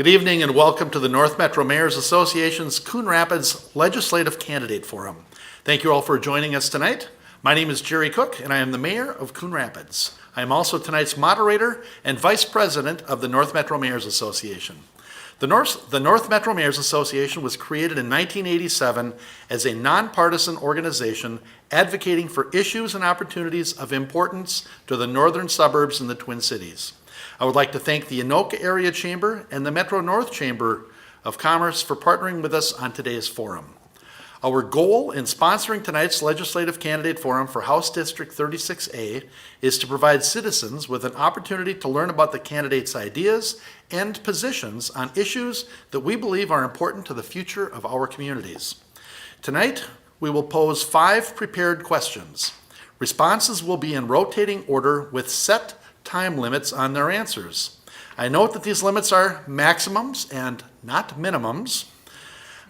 Good evening and welcome to the North Metro Mayors Association's Coon Rapids Legislative Candidate Forum. Thank you all for joining us tonight. My name is Jerry Cook and I am the Mayor of Coon Rapids. I am also tonight's moderator and Vice President of the North Metro Mayors Association. The North Metro Mayors Association was created in 1987 as a nonpartisan organization advocating for issues and opportunities of importance to the northern suburbs and the Twin Cities. I would like to thank the Anoka Area Chamber and the Metro North Chamber of Commerce for partnering with us on today's forum. Our goal in sponsoring tonight's Legislative Candidate Forum for House District 36A is to provide citizens with an opportunity to learn about the candidates' ideas and positions on issues that we believe are important to the future of our communities. Tonight, we will pose 5 prepared questions. Responses will be in rotating order with set time limits on their answers. I note that these limits are maximums and not minimums.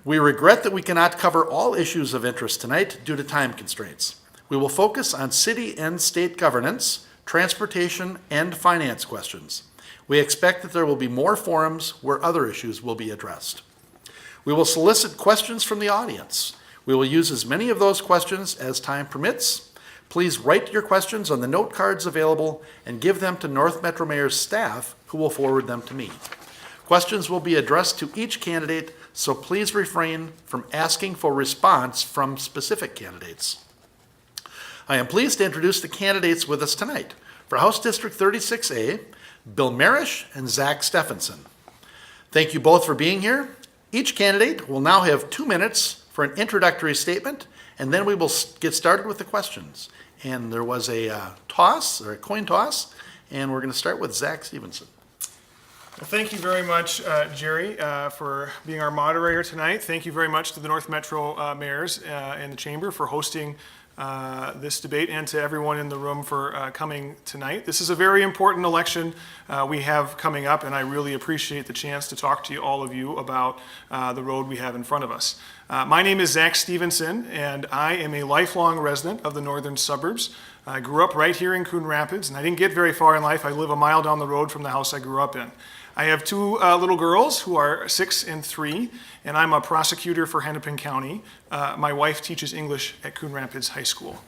We regret that we cannot cover all issues of interest tonight due to time constraints. We will focus on city and state governance, transportation, and finance questions. We expect that there will be more forums where other issues will be addressed. We will solicit questions from the audience. We will use as many of those questions as time permits. Please write your questions on the note cards available and give them to North Metro Mayor's staff, who will forward them to me. Questions will be addressed to each candidate, so please refrain from asking for response from specific candidates. I am pleased to introduce the candidates with us tonight. For House District 36A, Bill Marish and Zach Stephenson. Thank you both for being here. Each candidate will now have 2 minutes for an introductory statement, and then we will get started with the questions. And there was a coin toss, and we're going to start with Zach Stephenson. Well, thank you very much, Jerry, for being our moderator tonight. Thank you very much to the North Metro Mayors and the Chamber for hosting this debate, and to everyone in the room for coming tonight. This is a very important election we have coming up, and I really appreciate the chance to talk to all of you about the road we have in front of us. My name is Zach Stephenson, and I am a lifelong resident of the northern suburbs. I grew up right here in Coon Rapids, and I didn't get very far in life. I live a mile down the road from the house I grew up in. I have 2 little girls who are 6 and 3, and I'm a prosecutor for Hennepin County. My wife teaches English at Coon Rapids High School.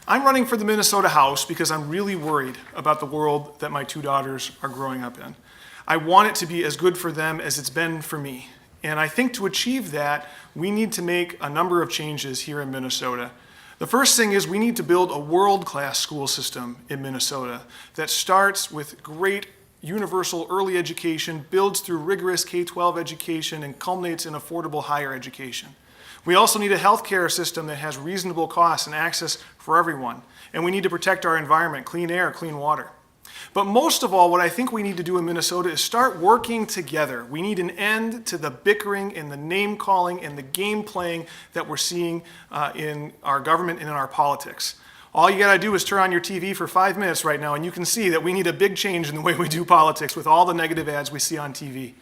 I'm running for the Minnesota House because I'm really worried about the world that my 2 daughters are growing up in. I want it to be as good for them as it's been for me. And I think to achieve that, we need to make a number of changes here in Minnesota. The first thing is we need to build a world-class school system in Minnesota that starts with great universal early education, builds through rigorous K-12 education, and culminates in affordable higher education. We also need a healthcare system that has reasonable costs and access for everyone. And we need to protect our environment, clean air, clean water. But most of all, what I think we need to do in Minnesota is start working together. We need an end to the bickering and the name-calling and the game-playing that we're seeing in our government and in our politics. All you gotta do is turn on your TV for 5 minutes right now, and you can see that we need a big change in the way we do politics with all the negative ads we see on TV.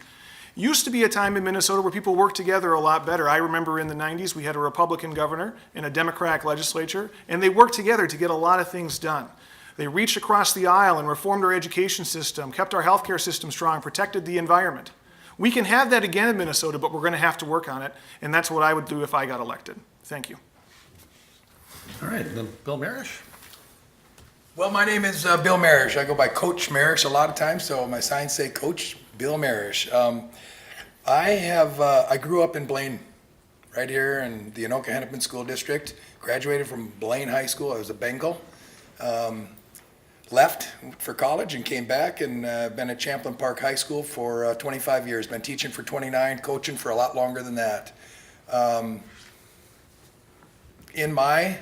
Used to be a time in Minnesota where people worked together a lot better. I remember in the 90s we had a Republican governor and a Democratic legislature, and they worked together to get a lot of things done. They reached across the aisle and reformed our education system, kept our healthcare system strong, protected the environment. We can have that again in Minnesota, but we're gonna have to work on it, and that's what I would do if I got elected. Thank you. All right, then Bill Marish. Well, my name is Bill Marish. I go by Coach Marish a lot of times, so my signs say Coach Bill Marish. I grew up in Blaine, right here in the Anoka Hennepin School District. Graduated from Blaine High School. I was a Bengal. Left for college and came back, and been at Champlain Park High School for 25 years. Been teaching for 29, coaching for a lot longer than that. In my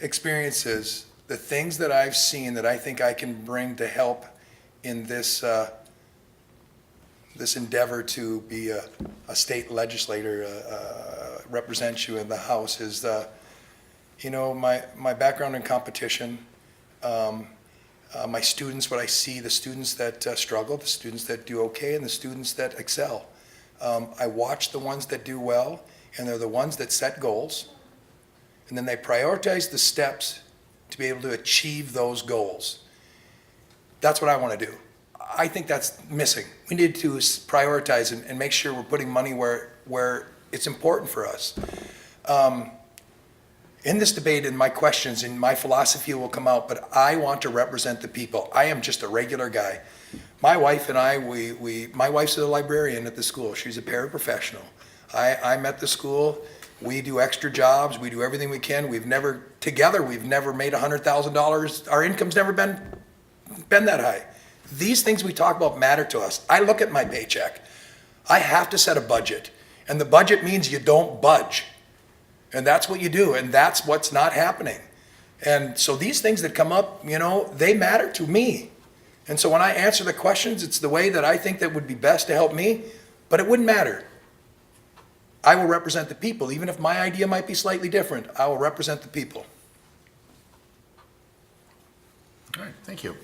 experiences, the things that I've seen that I think I can bring to help in this this endeavor to be a state legislator, represent you in the House is my background in competition, my students, what I see, the students that struggle, the students that do okay, and the students that excel. I watch the ones that do well, and they're the ones that set goals, and then they prioritize the steps to be able to achieve those goals. That's what I want to do. I think that's missing. We need to prioritize and make sure we're putting money where it's important for us. In this debate, in my questions, and my philosophy will come out, but I want to represent the people. I am just a regular guy. My wife and I, my wife's a librarian at the school. She's a paraprofessional. I'm at the school. We do extra jobs. We do everything we can. We've never made $100,000. Our income's never been that high. These things we talk about matter to us. I look at my paycheck. I have to set a budget. And the budget means you don't budge. And that's what you do. And that's what's not happening. And so these things that come up, they matter to me. And so when I answer the questions, it's the way that I think that would be best to help me, but it wouldn't matter. I will represent the people. Even if my idea might be slightly different, I will represent the people. All right, thank you.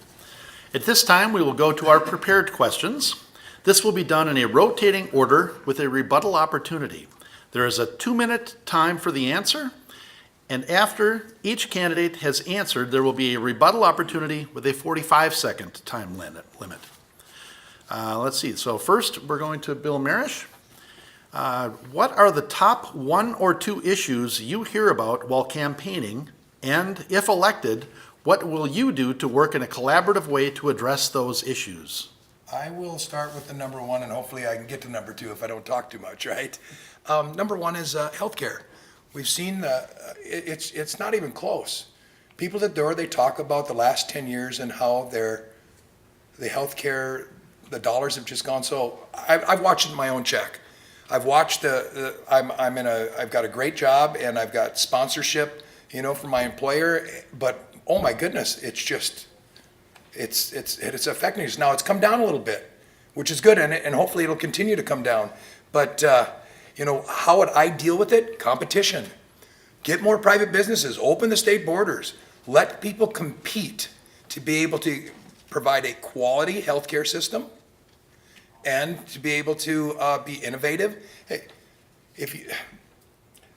At this time, we will go to our prepared questions. This will be done in a rotating order with a rebuttal opportunity. There is a 2-minute time for the answer, and after each candidate has answered, there will be a rebuttal opportunity with a 45-second time limit. Let's see. So first, we're going to Bill Marish. What are the top 1 or 2 issues you hear about while campaigning? And if elected, what will you do to work in a collaborative way to address those issues? I will start with the number 1, and hopefully I can get to number 2 if I don't talk too much, right? Number 1 is healthcare. We've seen it's not even close. People at the door, they talk about the last 10 years and how the healthcare, the dollars have just gone. So I've watched it in my own check. I've watched I've got a great job and I've got sponsorship, from my employer, but oh my goodness, it's affecting us. Now it's come down a little bit, which is good, and hopefully it'll continue to come down. But how would I deal with it? Competition. Get more private businesses, open the state borders, let people compete to be able to provide a quality healthcare system and to be able to be innovative. Hey,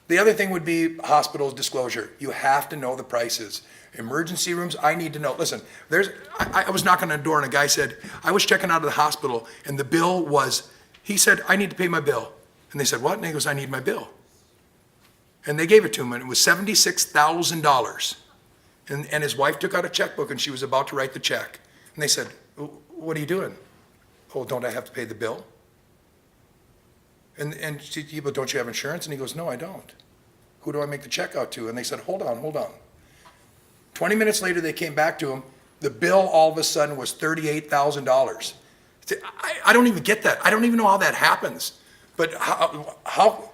the other thing would be hospitals disclosure. You have to know the prices. Emergency rooms, I need to know. Listen, I was knocking on the door and a guy said, I was checking out of the hospital and the bill was, he said, I need to pay my bill. And they said, what? And he goes, I need my bill. And they gave it to him and it was $76,000. And his wife took out a checkbook and she was about to write the check. And they said, what are you doing? Oh, don't I have to pay the bill? And she, but don't you have insurance? And he goes, no, I don't. Who do I make the check out to? And they said, hold on. 20 minutes later, they came back to him. The bill all of a sudden was $38,000. I don't even get that. I don't even know how that happens. But how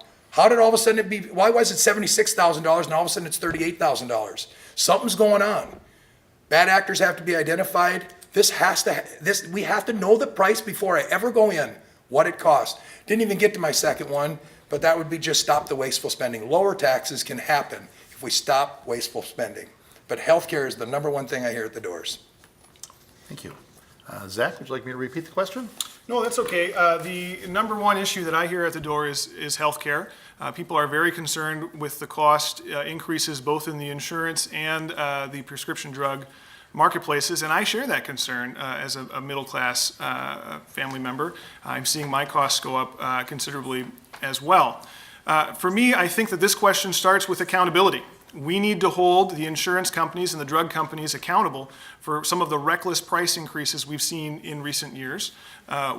did all of a sudden it be, why was it $76,000 and all of a sudden it's $38,000? Something's going on. Bad actors have to be identified. We have to know the price before I ever go in, what it costs. Didn't even get to my second one, but that would be just stop the wasteful spending. Lower taxes can happen if we stop wasteful spending. But healthcare is the number 1 thing I hear at the doors. Thank you. Zach, would you like me to repeat the question? No, that's okay. The number 1 issue that I hear at the door is healthcare. People are very concerned with the cost increases both in the insurance and the prescription drug marketplaces, and I share that concern as a middle-class family member. I'm seeing my costs go up considerably as well. For me, I think that this question starts with accountability. We need to hold the insurance companies and the drug companies accountable for some of the reckless price increases we've seen in recent years.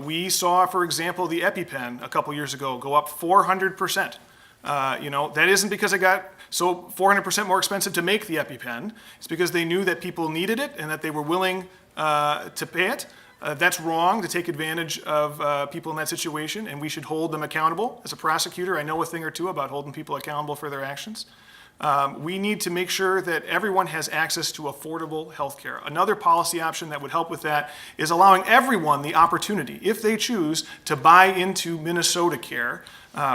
We saw, for example, the EpiPen a couple years ago go up 400%. That isn't because it got so 400% more expensive to make the EpiPen. It's because they knew that people needed it and that they were willing to pay it. That's wrong to take advantage of people in that situation, and we should hold them accountable. As a prosecutor, I know a thing or two about holding people accountable for their actions. We need to make sure that everyone has access to affordable health care. Another policy option that would help with that is allowing everyone the opportunity, if they choose, to buy into Minnesota Care,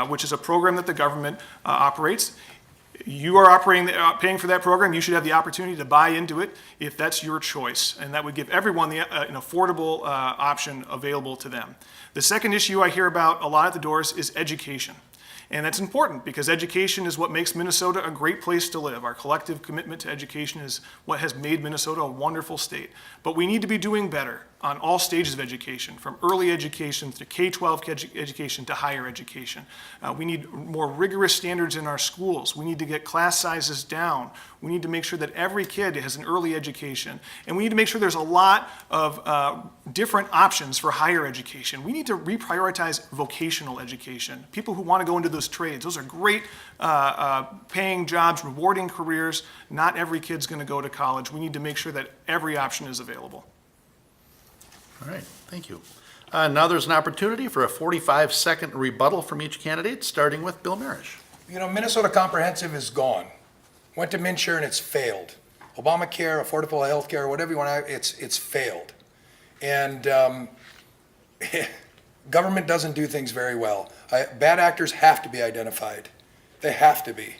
which is a program that the government operates. You are paying for that program. You should have the opportunity to buy into it if that's your choice. And that would give everyone an affordable option available to them. The second issue I hear about a lot at the doors is education. And that's important because education is what makes Minnesota a great place to live. Our collective commitment to education is what has made Minnesota a wonderful state. But we need to be doing better. on all stages of education, from early education to K-12 education to higher education. We need more rigorous standards in our schools. We need to get class sizes down. We need to make sure that every kid has an early education. And we need to make sure there's a lot of different options for higher education. We need to reprioritize vocational education. People who want to go into those trades, those are great paying jobs, rewarding careers. Not every kid's going to go to college. We need to make sure that every option is available. All right, thank you. Now there's an opportunity for a 45-second rebuttal from each candidate, starting with Bill Marish. You know, Minnesota Comprehensive is gone. Went to MNsure and it's failed. Obamacare, affordable health care, whatever you want to, it's failed. And government doesn't do things very well. Bad actors have to be identified. They have to be.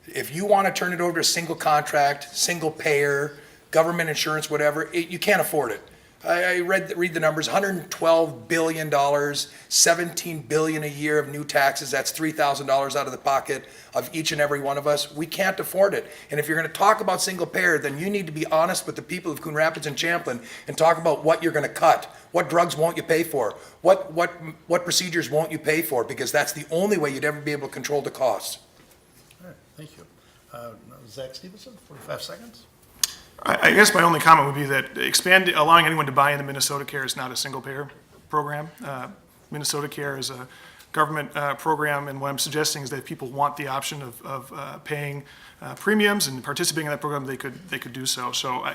If you want to turn it over to a single contract, single payer, government insurance, whatever, you can't afford it. I read the numbers, $112 billion, $17 billion a year of new taxes. That's $3,000 out of the pocket of each and every one of us. We can't afford it. And if you're going to talk about single payer, then you need to be honest with the people of Coon Rapids and Champlin and talk about what you're going to cut. What drugs won't you pay for? What procedures won't you pay for? Because that's the only way you'd ever be able to control the costs. All right, thank you. Zach Stevenson, 45 seconds. I guess my only comment would be that allowing anyone to buy into Minnesota Care is not a single-payer program. Minnesota Care is a government program, and what I'm suggesting is that if people want the option of paying premiums and participating in that program, they could do so. So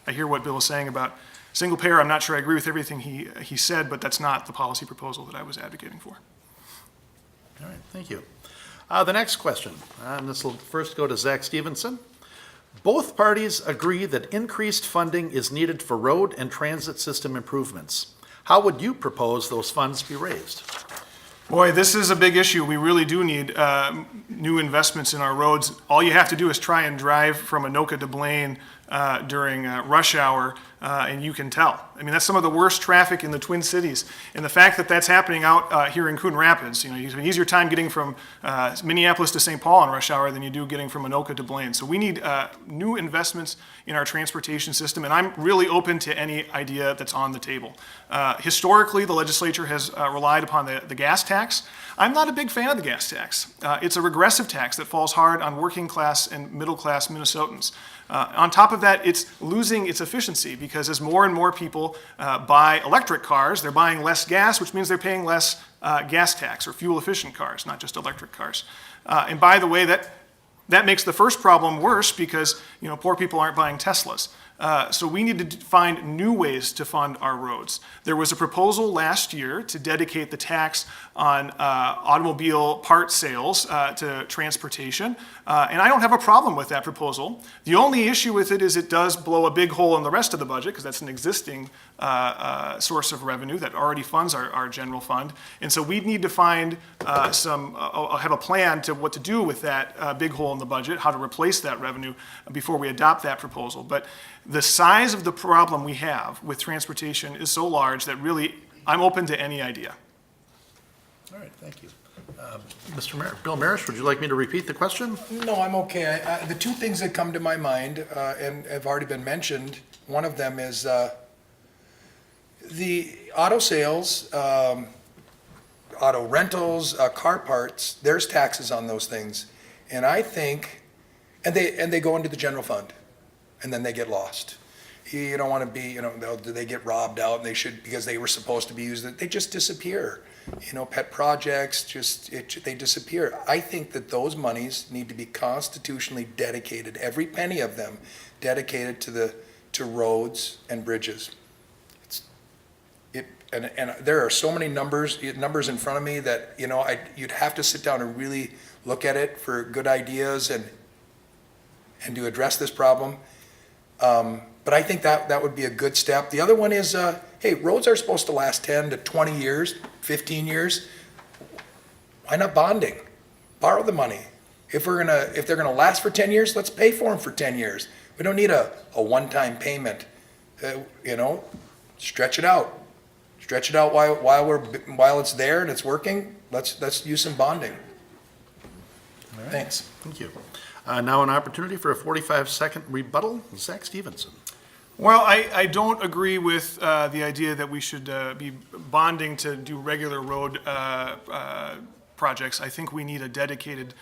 I hear what Bill is saying about single-payer. I'm not sure I agree with everything he said, but that's not the policy proposal that I was advocating for. All right, thank you. The next question, and this will first go to Zach Stevenson. Both parties agree that increased funding is needed for road and transit system improvements. How would you propose those funds be raised? Boy, this is a big issue. We really do need new investments in our roads. All you have to do is try and drive from Anoka to Blaine during rush hour, and you can tell. I mean, that's some of the worst traffic in the Twin Cities. And the fact that that's happening out here in Coon Rapids, you have an easier time getting from Minneapolis to St. Paul in rush hour than you do getting from Anoka to Blaine. So we need new investments in our transportation system, and I'm really open to any idea that's on the table. Historically, the legislature has relied upon the gas tax. I'm not a big fan of the gas tax. It's a regressive tax that falls hard on working class and middle class Minnesotans. On top of that, it's losing its efficiency because as more and more people buy electric cars, they're buying less gas, which means they're paying less gas tax or fuel-efficient cars, not just electric cars. And by the way, that makes the first problem worse because poor people aren't buying Teslas. So we need to find new ways to fund our roads. There was a proposal last year to dedicate the tax on automobile part sales to transportation, and I don't have a problem with that proposal. The only issue with it is it does blow a big hole in the rest of the budget because that's an existing source of revenue that already funds our general fund, and so we need to find have a plan to what to do with that big hole in the budget, how to replace that revenue before we adopt that proposal. But the size of the problem we have with transportation is so large that really I'm open to any idea. All right, thank you. Bill Marish, would you like me to repeat the question? No, I'm okay. The two things that come to my mind and have already been mentioned, one of them is the auto sales, auto rentals, car parts, there's taxes on those things. And I think, and they go into the general fund and then they get lost. You don't want to be, they get robbed out and they should, because they were supposed to be used, they just disappear. Pet projects, they disappear. I think that those monies need to be constitutionally dedicated, every penny of them dedicated to roads and bridges. And there are so many numbers in front of me that, you'd have to sit down and really look at it for good ideas and to address this problem. But I think that would be a good step. The other one is, hey, roads are supposed to last 10 to 20 years, 15 years. Why not bonding? Borrow the money. If they're gonna last for 10 years, let's pay for them for 10 years. We don't need a one-time payment. Stretch it out. Stretch it out while it's there and it's working. Let's use some bonding. All right. Thanks. Thank you. Now an opportunity for a 45-second rebuttal. Zach Stevenson. Well, I don't agree with the idea that we should be bonding to do regular road projects. I think we need a dedicated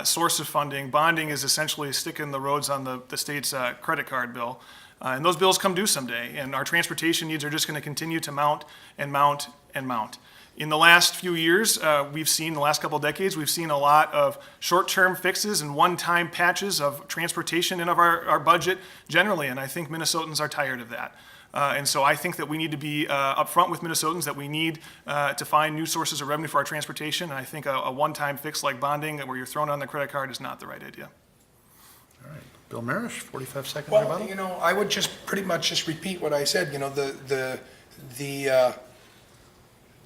source of funding. Bonding is essentially sticking the roads on the state's credit card bill. And those bills come due someday, and our transportation needs are just going to continue to mount and mount and mount. In the last few years, the last couple of decades, we've seen a lot of short-term fixes and one-time patches of transportation in our budget generally, and I think Minnesotans are tired of that. And so I think that we need to be upfront with Minnesotans that we need to find new sources of revenue for our transportation, and I think a one-time fix like bonding where you're thrown on the credit card is not the right idea. All right. Bill Marish, 45 seconds Well, rebuttal. you know, I would just pretty much just repeat what I said. You know, the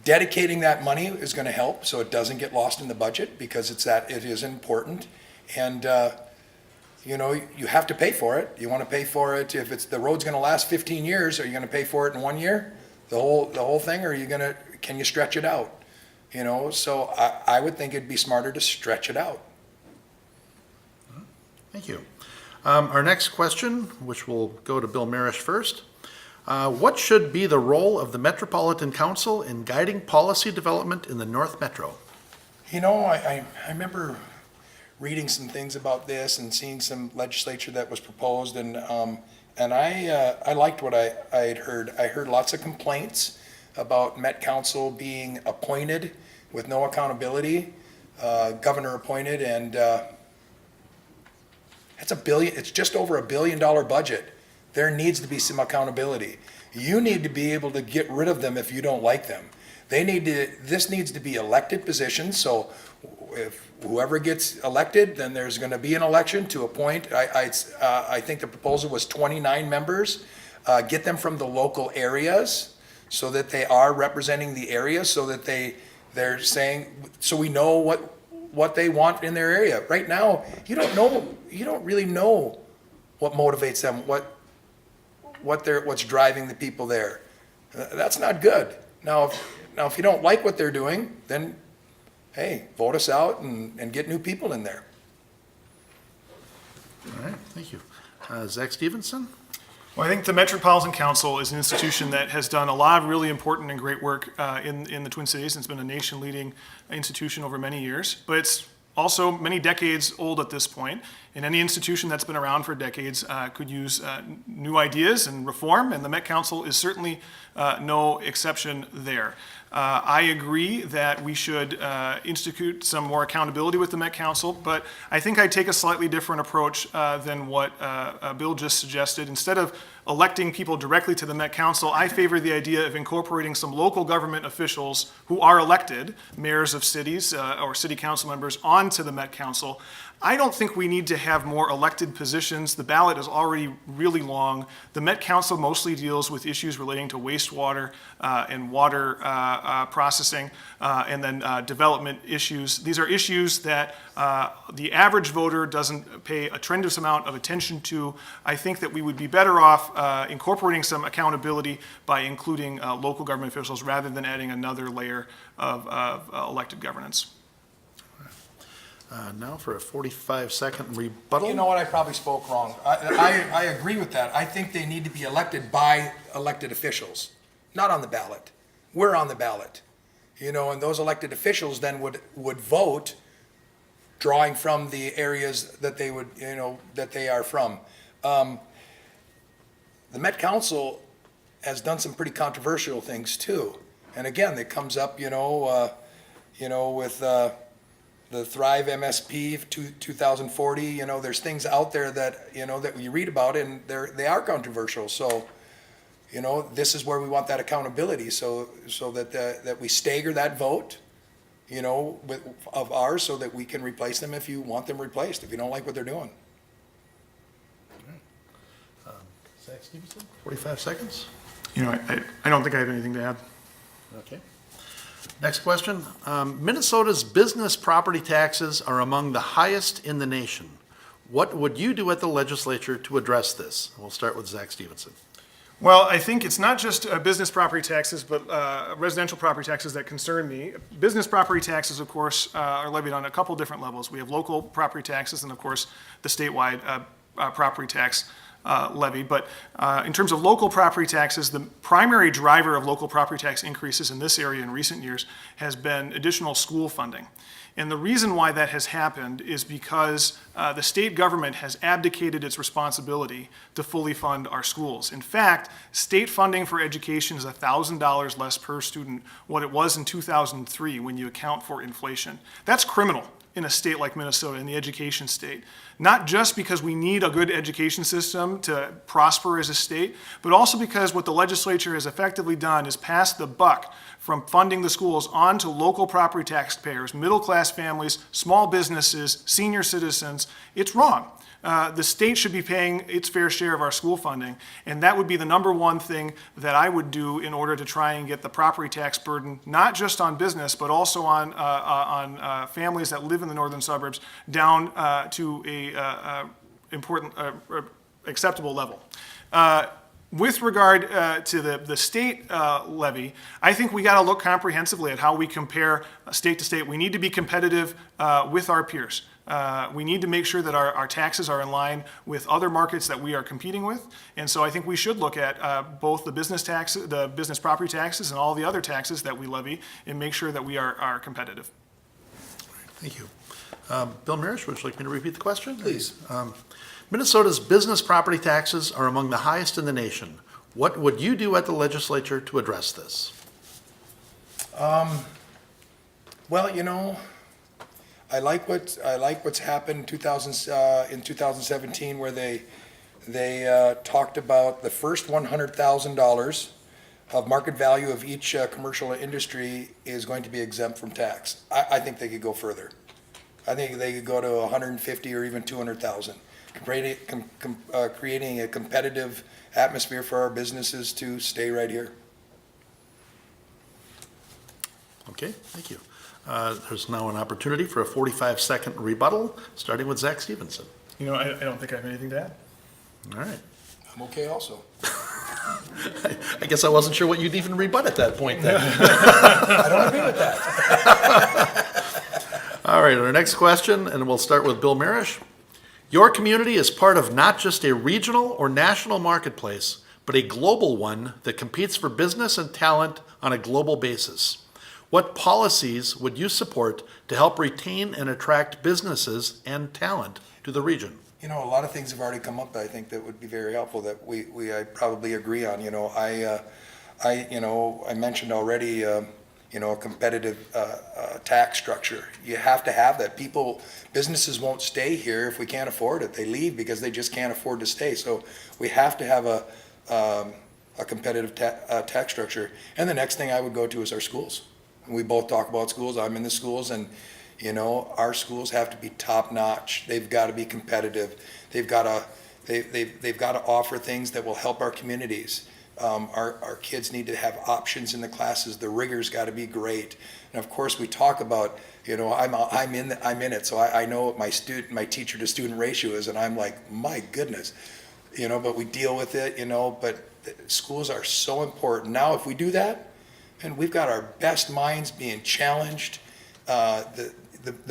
dedicating that money is going to help, so it doesn't get lost in the budget, because it is important, and you know, you have to pay for it. You want to pay for it. If the road's going to last 15 years, are you going to pay for it in 1 year, the whole thing, or are you can you stretch it out? You know, so I would think it'd be smarter to stretch it out. Thank you. Our next question, which will go to Bill Marish first. What should be the role of the Metropolitan Council in guiding policy development in the North Metro? You know, I remember reading some things about this and seeing some legislature that was proposed, and I liked what I had heard. I heard lots of complaints about Met Council being appointed with no accountability, governor appointed, and it's just over $1 billion budget. There needs to be some accountability. You need to be able to get rid of them if you don't like them. This needs to be elected positions, so if whoever gets elected, then there's going to be an election to appoint. I think the proposal was 29 members. Get them from the local areas so that they are representing the area, so that they're saying, so we know what they want in their area. Right now, you don't really know what motivates them, what's driving the people there. That's not good. Now, if you don't like what they're doing, then hey, vote us out and get new people in there. All right, thank you. Zach Stevenson? Well, I think the Metropolitan Council is an institution that has done a lot of really important and great work in the Twin Cities, and it's been a nation-leading institution over many years. But it's also many decades old at this point, and any institution that's been around for decades could use new ideas and reform, and the Met Council is certainly no exception there. I agree that we should institute some more accountability with the Met Council, but I think I'd take a slightly different approach than what Bill just suggested. Instead of electing people directly to the Met Council, I favor the idea of incorporating some local government officials who are elected, mayors of cities or city council members, onto the Met Council. I don't think we need to have more elected positions. The ballot is already really long. The Met Council mostly deals with issues relating to wastewater and water processing and then development issues. These are issues that the average voter doesn't pay a tremendous amount of attention to. I think that we would be better off incorporating some accountability by including local government officials rather than adding another layer of elected governance. Now for a 45-second rebuttal. You know what, I probably spoke wrong. I agree with that. I think they need to be elected by elected officials, not on the ballot. We're on the ballot. You know, and those elected officials then would vote, drawing from the areas that they would, you know, that they are from. The Met Council has done some pretty controversial things too. And again, it comes up, with the Thrive MSP 2040, you know, there's things out there that, you know, that we read about, and they are controversial. So, you know, this is where we want that accountability, so that we stagger that vote, you know, of ours, so that we can replace them if you want them replaced, if you don't like what they're doing. Zach Stevenson, 45 seconds. You know, I don't think I have anything to add. Okay. Next question. Minnesota's business property taxes are among the highest in the nation. What would you do at the legislature to address this? We'll start with Zach Stevenson. Well, I think it's not just business property taxes, but residential property taxes that concern me. Business property taxes, of course, are levied on a couple different levels. We have local property taxes and, of course, the statewide property tax. levy. But in terms of local property taxes, the primary driver of local property tax increases in this area in recent years has been additional school funding. And the reason why that has happened is because the state government has abdicated its responsibility to fully fund our schools. In fact, state funding for education is $1,000 less per student what it was in 2003 when you account for inflation. That's criminal in a state like Minnesota, in the education state. Not just because we need a good education system to prosper as a state, but also because what the legislature has effectively done is pass the buck from funding the schools on to local property taxpayers, middle-class families, small businesses, senior citizens. It's wrong. The state should be paying its fair share of our school funding, and that would be the number one thing that I would do in order to try and get the property tax burden, not just on business, but also on families that live in the northern suburbs, down to a important, acceptable level. With regard to the state levy, I think we got to look comprehensively at how we compare state to state. We need to be competitive with our peers. We need to make sure that our taxes are in line with other markets that we are competing with. And so I think we should look at both the business taxes, the business property taxes, and all the other taxes that we levy, and make sure that we are competitive. Thank you. Bill Marish, would you like me to repeat the question? Please. Minnesota's business property taxes are among the highest in the nation. What would you do at the legislature to address this? Well, you know, I like what's happened in 2017 where they talked about the first $100,000 of market value of each commercial industry is going to be exempt from tax. I think they could go further. I think they could go to 150 or even 200,000, creating a competitive atmosphere for our businesses to stay right here. Okay, thank you. There's now an opportunity for a 45-second rebuttal, starting with Zach Stevenson. You know, I don't think I have anything to add. All right. I'm okay also. I guess I wasn't sure what you'd even rebut at that point then. I don't agree with that. All right, our next question, and we'll start with Bill Marish. Your community is part of not just a regional or national marketplace, but a global one that competes for business and talent on a global basis. What policies would you support to help retain and attract businesses and talent to the region? You know, a lot of things have already come up that I think that would be very helpful that I probably agree on. You know, I mentioned already, a competitive tax structure. You have to have that. Businesses won't stay here if we can't afford it. They leave because they just can't afford to stay. So we have to have a competitive tax structure. And the next thing I would go to is our schools. We both talk about schools. I'm in the schools, and our schools have to be top notch. They've got to be competitive. They've got to offer things that will help our communities. Our kids need to have options in the classes. The rigor's got to be great. And of course, we talk about, I'm in it, so I know what my teacher to student ratio is, and I'm like, my goodness, but we deal with it, but schools are so important. Now, if we do that, and we've got our best minds being challenged, the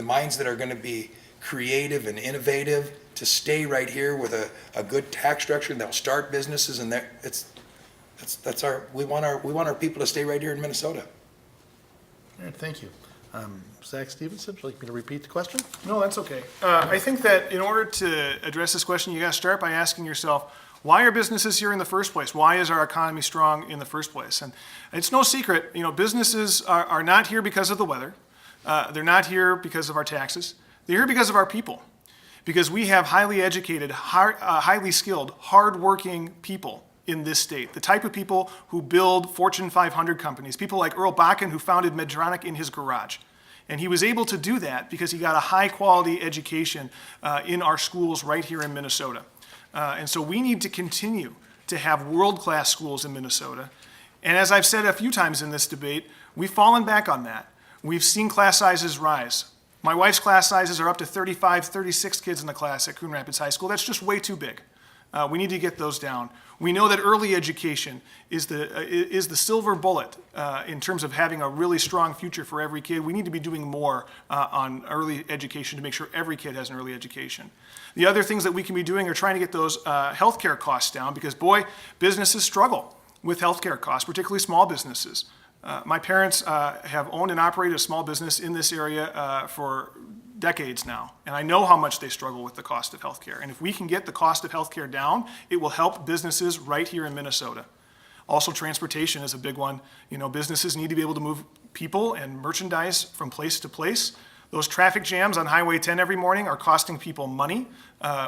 minds that are going to be creative and innovative to stay right here with a good tax structure, and they'll start businesses, and we want our people to stay right here in Minnesota. All right, thank you. Zach Stevenson, would you like me to repeat the question? No, that's okay. I think that in order to address this question, you got to start by asking yourself, why are businesses here in the first place? Why is our economy strong in the first place? And it's no secret, businesses are not here because of the weather. They're not here because of our taxes. They're here because of our people. Because we have highly educated, highly skilled, hardworking people in this state. The type of people who build Fortune 500 companies. People like Earl Bakken, who founded Medtronic in his garage. And he was able to do that because he got a high quality education in our schools right here in Minnesota. And so we need to continue to have world-class schools in Minnesota. And as I've said a few times in this debate, we've fallen back on that. We've seen class sizes rise. My wife's class sizes are up to 35, 36 kids in the class at Coon Rapids High School. That's just way too big. We need to get those down. We know that early education is the silver bullet in terms of having a really strong future for every kid. We need to be doing more on early education to make sure every kid has an early education. The other things that we can be doing are trying to get those healthcare costs down, because boy, businesses struggle with healthcare costs, particularly small businesses. My parents have owned and operated a small business in this area for decades now, and I know how much they struggle with the cost of healthcare. And if we can get the cost of healthcare down, it will help businesses right here in Minnesota. Also, transportation is a big one. You know, businesses need to be able to move people and merchandise from place to place. Those traffic jams on Highway 10 every morning are costing people money.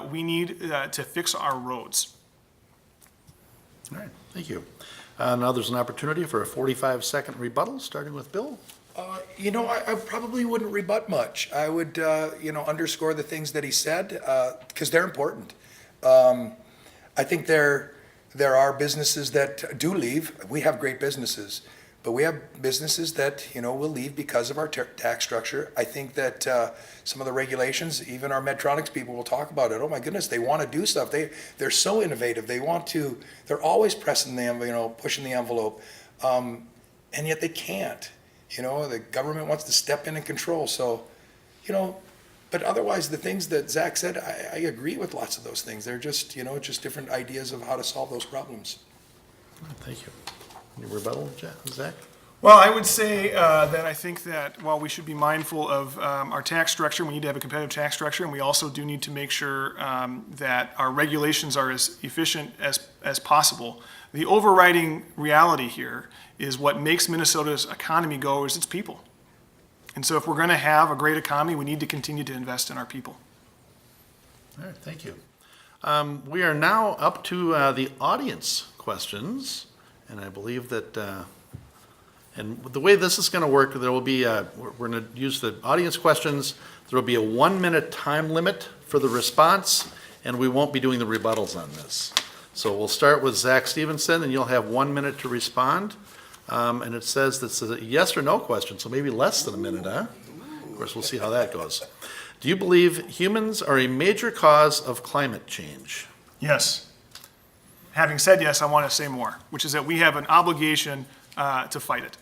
We need to fix our roads. All right, thank you. Now there's an opportunity for a 45-second rebuttal, starting with Bill. I probably wouldn't rebut much. I would, underscore the things that he said, because they're important. I think there are businesses that do leave. We have great businesses, but we have businesses that, will leave because of our tax structure. I think that some of the regulations, even our Medtronics people will talk about it. Oh my goodness, they want to do stuff. They're so innovative. They're always pressing pushing the envelope, and yet they can't. The government wants to step in and control. So, but otherwise, the things that Zach said, I agree with lots of those things. They're just, just different ideas of how to solve those problems. Thank you. Any rebuttal, Zach? Well, I would say that I think that while we should be mindful of our tax structure, we need to have a competitive tax structure, and we also do need to make sure that our regulations are as efficient as possible. The overriding reality here is what makes Minnesota's economy go is its people. And so if we're going to have a great economy, we need to continue to invest in our people. All right, thank you. We are now up to the audience questions, and I believe that, and the way this is going to work, there will be, we're going to use the audience questions. There will be a 1-minute time limit for the response, and we won't be doing the rebuttals on this. So we'll start with Zach Stevenson, and you'll have 1 minute to respond. And it says that's a yes or no question, so maybe less than a minute, huh? Of course, we'll see how that goes. Do you believe humans are a major cause of climate change? Yes. Having said yes, I want to say more, which is that we have an obligation to fight it.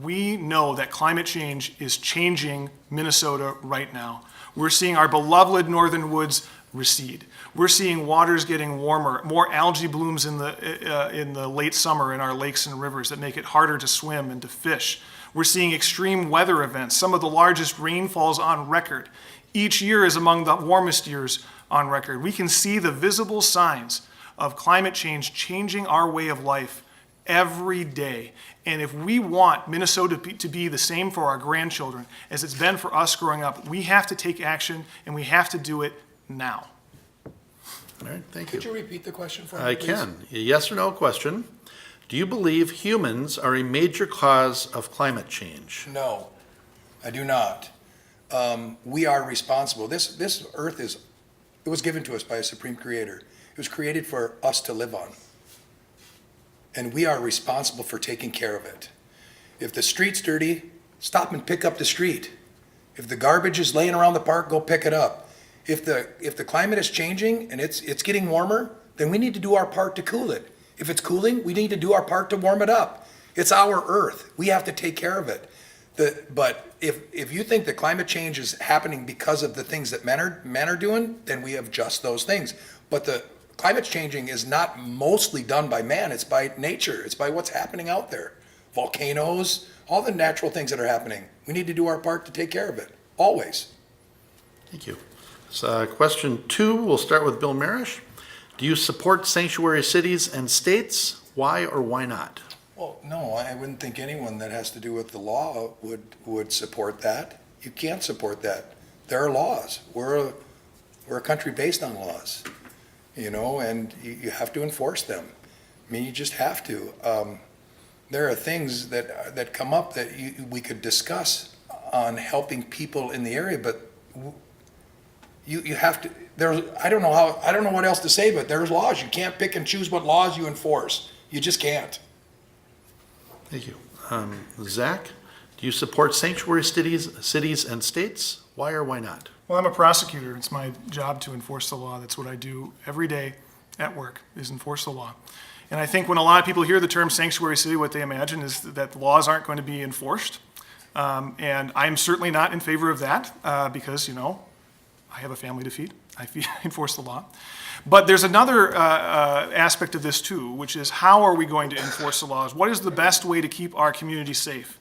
We know that climate change is changing Minnesota right now. We're seeing our beloved northern woods recede. We're seeing waters getting warmer, more algae blooms in the late summer in our lakes and rivers that make it harder to swim and to fish. We're seeing extreme weather events, some of the largest rainfalls on record. Each year is among the warmest years on record. We can see the visible signs of climate change changing our way of life every day. And if we want Minnesota to be the same for our grandchildren as it's been for us growing up, we have to take action, and we have to do it now. All right, thank Could you repeat the question for me, I please? can. A yes or no question. Do you believe humans are a major cause of climate change? No, I do not. We are responsible. This earth it was given to us by a supreme creator. It was created for us to live on. And we are responsible for taking care of it. If the street's dirty, stop and pick up the street. If the garbage is laying around the park, go pick it up. If the climate is changing and it's getting warmer, then we need to do our part to cool it. If it's cooling, we need to do our part to warm it up. It's our earth. We have to take care of it. But if you think that climate change is happening because of the things that men are doing, then we have just those things. But the climate changing is not mostly done by man. It's by nature. It's by what's happening out there. Volcanoes, all the natural things that are happening. We need to do our part to take care of it, always. Thank you. So, question 2, we'll start with Bill Marish. Do you support sanctuary cities and states? Why or why not? Well, no, I wouldn't think anyone that has to do with the law would support that. You can't support that. There are laws. We're a country based on laws, and you have to enforce them. I mean, you just have to. There are things that come up that we could discuss on helping people in the area, but you have to. I don't know what else to say, but there's laws. You can't pick and choose what laws you enforce. You just can't. Thank you. Zach, do you support sanctuary cities and states? Why or why not? Well, I'm a prosecutor. It's my job to enforce the law. That's what I do every day at work, is enforce the law. And I think when a lot of people hear the term sanctuary city, what they imagine is that the laws aren't going to be enforced. And I'm certainly not in favor of that because, I have a family to feed. I enforce the law. But there's another aspect of this too, which is how are we going to enforce the laws? What is the best way to keep our community safe?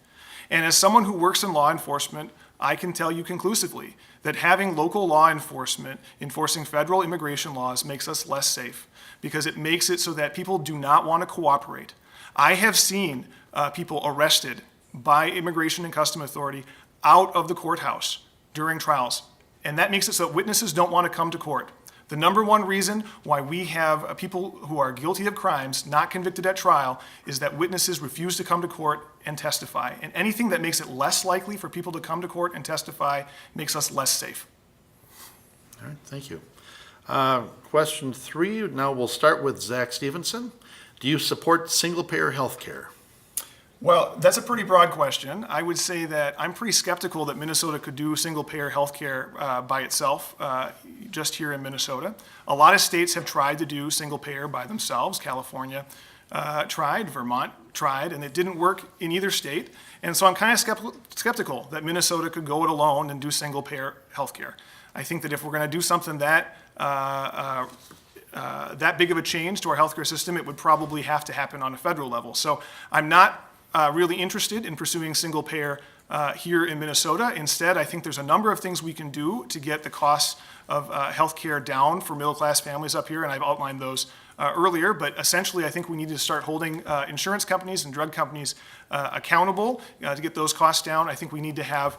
And as someone who works in law enforcement, I can tell you conclusively that having local law enforcement enforcing federal immigration laws makes us less safe because it makes it so that people do not want to cooperate. I have seen people arrested by Immigration and Customs Authority out of the courthouse during trials. And that makes it so that witnesses don't want to come to court. The number one reason why we have people who are guilty of crimes not convicted at trial is that witnesses refuse to come to court and testify. And anything that makes it less likely for people to come to court and testify makes us less safe. All right, thank you. Question 3, now we'll start with Zach Stevenson. Do you support single-payer health care? Well, that's a pretty broad question. I would say that I'm pretty skeptical that Minnesota could do single-payer health care by itself, just here in Minnesota. A lot of states have tried to do single-payer by themselves. California tried, Vermont tried, and it didn't work in either state. And so I'm kind of skeptical that Minnesota could go it alone and do single-payer health care. I think that if we're going to do something that big of a change to our healthcare system, it would probably have to happen on a federal level. So I'm not really interested in pursuing single payer here in Minnesota. Instead, I think there's a number of things we can do to get the costs of healthcare down for middle class families up here, and I've outlined those earlier. But essentially, I think we need to start holding insurance companies and drug companies accountable to get those costs down. I think we need to have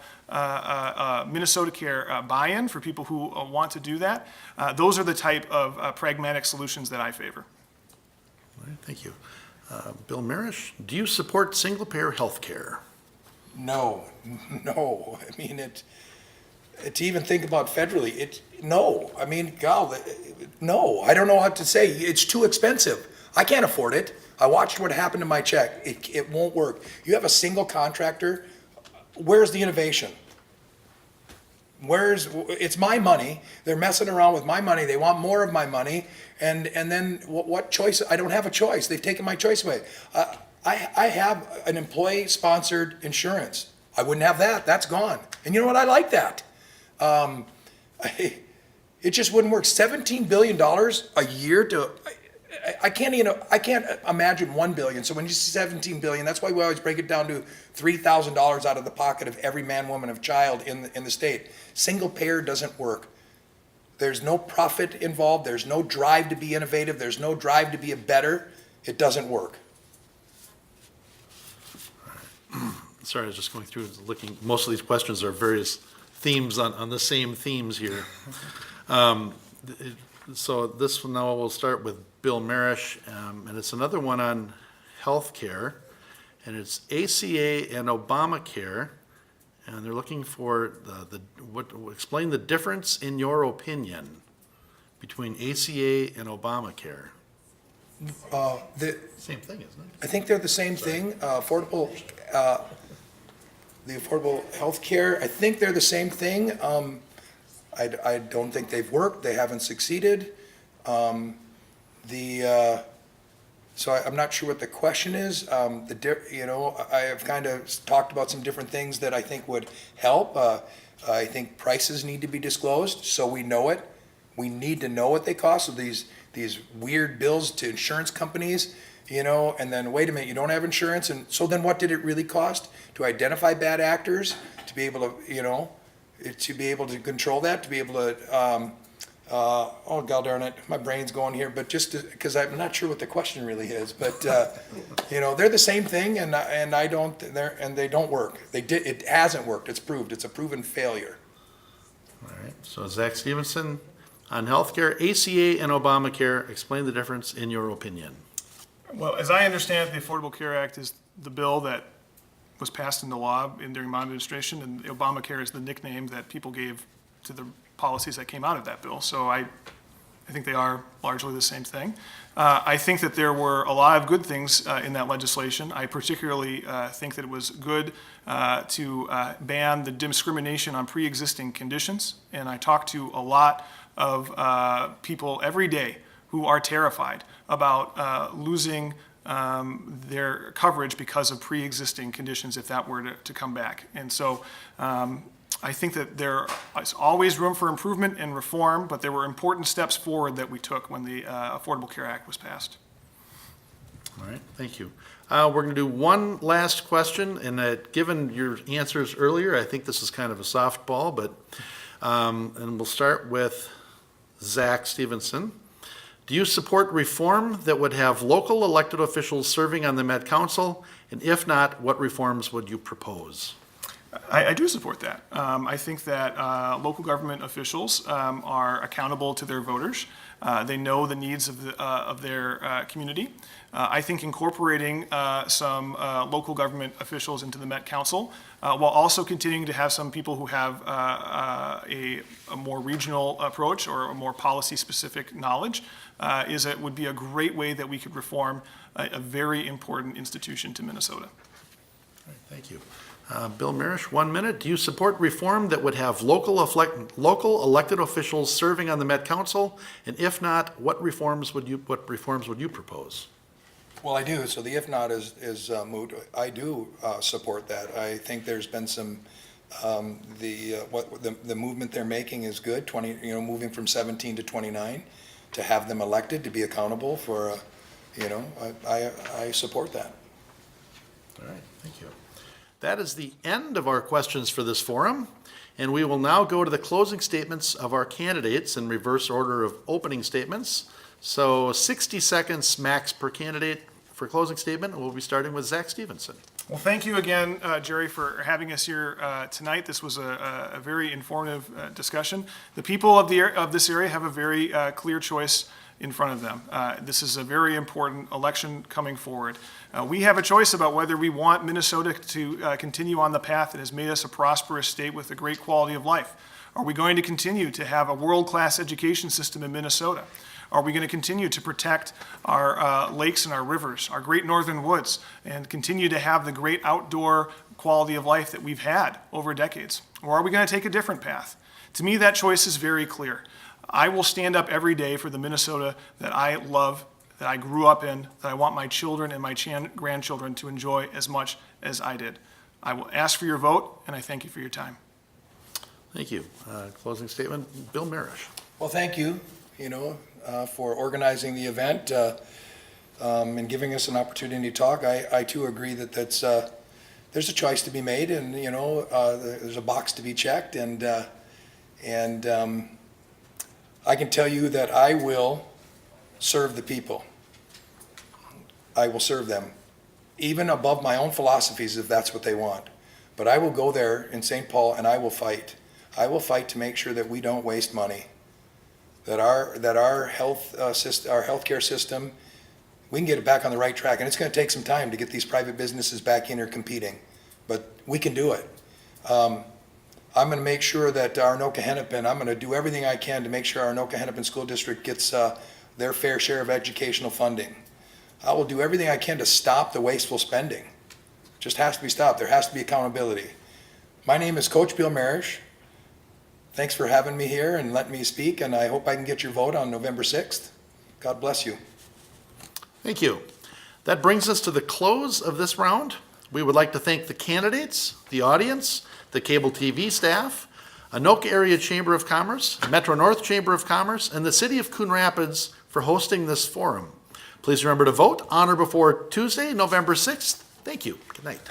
Minnesota Care buy-in for people who want to do that. Those are the type of pragmatic solutions that I favor. All right, thank you. Bill Marish, do you support single-payer health care? No. I mean, to even think about federally, no. I mean, God, no. I don't know what to say. It's too expensive. I can't afford it. I watched what happened to my check. It won't work. You have a single contractor. Where's the innovation? It's my money. They're messing around with my money. They want more of my money. And then what choice? I don't have a choice. They've taken my choice away. I have an employee-sponsored insurance. I wouldn't have that. That's gone. And you know what? I like that. It just wouldn't work. $17 billion a year to. I can't imagine $1 billion. So when you say 17 billion, that's why we always break it down to $3,000 out of the pocket of every man, woman, of child in the state. Single payer doesn't work. There's no profit involved. There's no drive to be innovative. There's no drive to be a better. It doesn't work. Sorry, I was just going through looking. Most of these questions are various themes on the same themes here. So this one now we'll start with Bill Marish, and it's another one on health care, and it's ACA and Obamacare, and they're looking for explain the difference in your opinion between ACA and Obamacare. Same thing, isn't it? I think they're the same thing. The affordable health care, I think they're the same thing. I don't think they've worked. They haven't succeeded. So I'm not sure what the question is. I have kind of talked about some different things that I think would help. I think prices need to be disclosed so we know it. We need to know what they cost. So these weird bills to insurance companies, and then wait a minute, you don't have insurance, and so then what did it really cost to identify bad actors, to be able to control that, to be able to. Oh, god darn it, my brain's going here, but because I'm not sure what the question really is, but they're the same thing, and they don't work. It hasn't worked. It's proved. It's a proven failure. All right. So Zach Stevenson on healthcare, ACA and Obamacare. Explain the difference in your opinion. Well, as I understand it, the Affordable Care Act is the bill that was passed into law during my administration, and Obamacare is the nickname that people gave to the policies that came out of that bill. So I think they are largely the same thing. I think that there were a lot of good things in that legislation. I particularly think that it was good to ban the discrimination on pre-existing conditions. And I talk to a lot of people every day who are terrified about losing their coverage because of pre-existing conditions if that were to come back. And so I think that there is always room for improvement and reform, but there were important steps forward that we took when the Affordable Care Act was passed. All right, thank you. We're going to do one last question, and given your answers earlier, I think this is kind of a softball, but, and we'll start with Zach Stevenson. Do you support reform that would have local elected officials serving on the Met Council? And if not, what reforms would you propose? I do support that. I think that local government officials are accountable to their voters. They know the needs of their community. I think incorporating some local government officials into the Met Council, while also continuing to have some people who have a more regional approach or a more policy-specific knowledge, would be a great way that we could reform a very important institution to Minnesota. All right, thank you. Bill Marish, 1 minute. Do you support reform that would have local elected officials serving on the Met Council? And if not, what reforms would you propose? Well, I do. So the if not is moot. I do support that. I think there's been some the movement they're making is good. Moving from 17 to 29, to have them elected to be accountable for, I support that. All right, thank you. That is the end of our questions for this forum, and we will now go to the closing statements of our candidates in reverse order of opening statements. So 60 seconds max per candidate for closing statement. We'll be starting with Zach Stevenson. Well, thank you again, Jerry, for having us here tonight. This was a very informative discussion. The people of this area have a very clear choice in front of them. This is a very important election coming forward. We have a choice about whether we want Minnesota to continue on the path that has made us a prosperous state with a great quality of life. Are we going to continue to have a world-class education system in Minnesota? Are we going to continue to protect our lakes and our rivers, our great northern woods, and continue to have the great outdoor quality of life that we've had over decades? Or are we going to take a different path? To me, that choice is very clear. I will stand up every day for the Minnesota that I love, that I grew up in, that I want my children and my grandchildren to enjoy as much as I did. I will ask for your vote, and I thank you for your time. Thank you. Closing statement, Bill Marish. Well, thank you, for organizing the event and giving us an opportunity to talk. I too agree that there's a choice to be made, and there's a box to be checked, and I can tell you that I will serve the people. I will serve them, even above my own philosophies if that's what they want. But I will go there in St. Paul and I will fight. I will fight to make sure that we don't waste money, that our healthcare system, we can get it back on the right track. And it's going to take some time to get these private businesses back in here competing, but we can do it. I'm going to make sure that our Anoka-Hennepin, I'm going to do everything I can to make sure our Anoka-Hennepin School District gets their fair share of educational funding. I will do everything I can to stop the wasteful spending. It just has to be stopped. There has to be accountability. My name is Coach Bill Marish. Thanks for having me here and letting me speak, and I hope I can get your vote on November 6th. God bless you. Thank you. That brings us to the close of this round. We would like to thank the candidates, the audience, the cable TV staff, Anoka Area Chamber of Commerce, Metro North Chamber of Commerce, and the City of Coon Rapids for hosting this forum. Please remember to vote on or before Tuesday, November 6th. Thank you. Good night.